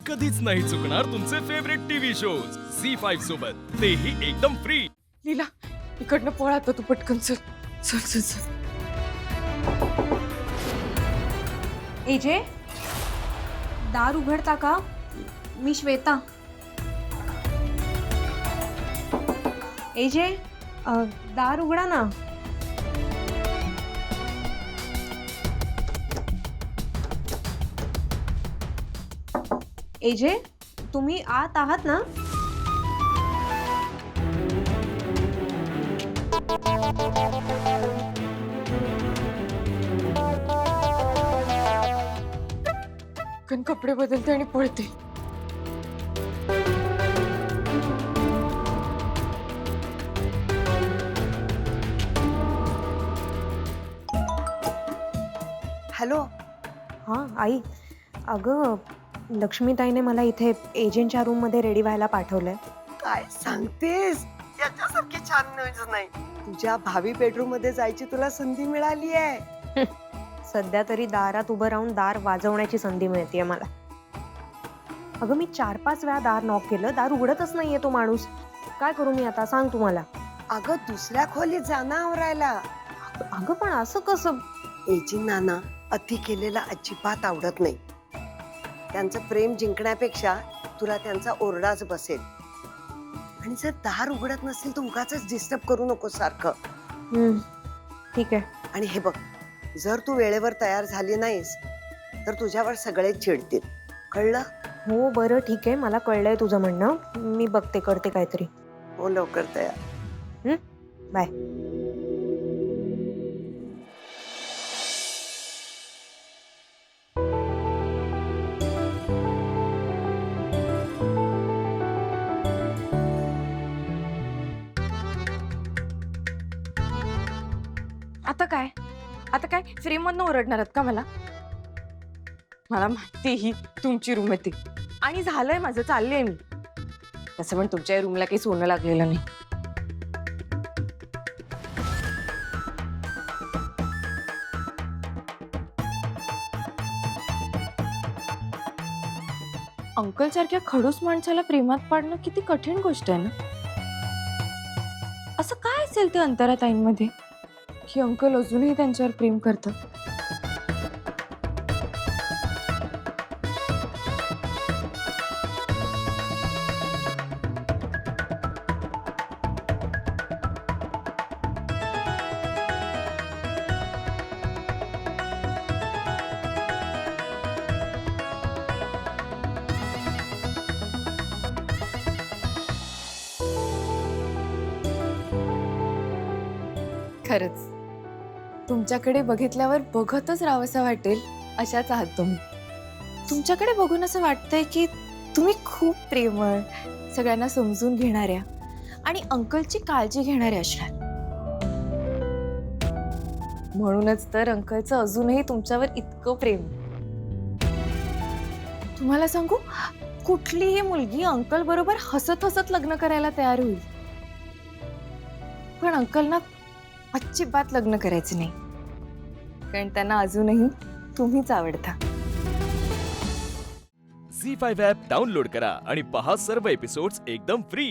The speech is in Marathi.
कधीच नाही चुकणार तुमचे फेवरेट टीव्ही शोज झी5 सोबत, तेही एकदम फ्री. लीला इकडनं पळ आता, तू पटकन चल चल चल चल. एजे, दार उघडता का? मी श्वेता. एजे, दार उघडा ना. एजे, तुम्ही आत आहात ना? कण कपडे बदलते आणि पळते. हॅलो. हां आई, अगं लक्ष्मीताईने मला इथे एजंटच्या रूममध्ये रेडी व्हायला पाठवलंय. काय सांगतेस? याच्यासारखी छान न्यूज नाही. तुझ्या भावी बेडरूम मध्ये जायची तुला संधी मिळाली आहे. सध्या तरी दारात उभं राहून दार वाजवण्याची संधी मिळतेय मला. अगं मी 4-5 वेळा दार नॉक केलं, दार उघडतच नाहीये तो माणूस. काय करू मी आता, सांग तू मला. अगं दुसऱ्या खोलीत जाणं आवरायला. अगं पण असं कसं? एजींना ना अति केलेला अजिबात आवडत नाही. त्यांचं प्रेम जिंकण्यापेक्षा तुला त्यांचा ओरडाच बसेल. आणि जर दार उघडत नसेल तर उगाचच डिस्टर्ब करू नको सारखं. ठीक आहे. आणि हे बघ, जर तू वेळेवर तयार झाली नाहीस तर तुझ्यावर सगळे चिडतील, कळलं? हो बरं ठीक आहे, मला कळलंय तुझं म्हणणं. मी बघते, करते काहीतरी. हो लवकर तयार. बाय. आता काय, आता काय फ्रेम मधनं ओरडणार आहात का मला? मला माहिती ही तुमची रूम आहे ती, आणि झालंय माझं, चालले मी. तसं पण तुमच्या रूमला काही सोनं लागलेलं नाही. अंकल सारख्या खडूस माणसाला प्रेमात पाडणं किती कठीण गोष्ट आहे ना. असं काय असेल ते अंतराताईंमध्ये की अंकल अजूनही त्यांच्यावर प्रेम करतात? खरंच तुमच्याकडे बघितल्यावर बघतच राहावंसं वाटेल अशाच आहात तुम्ही. तुमच्याकडे बघून असं वाटतंय की तुम्ही खूप प्रेमळ, सगळ्यांना समजून घेणाऱ्या आणि अंकलची काळजी घेणाऱ्या असणार. म्हणूनच तर अंकलचं अजूनही तुमच्यावर इतकं प्रेम. तुम्हाला सांगू, कुठलीही मुलगी अंकल बरोबर हसत हसत लग्न करायला तयार होईल, पण अंकलना अजिबात लग्न करायचं नाही, कारण त्यांना अजूनही तुम्हीच आवडता. झी5 ॲप डाउनलोड करा आणि पहा सर्व एपिसोड्स एकदम फ्री.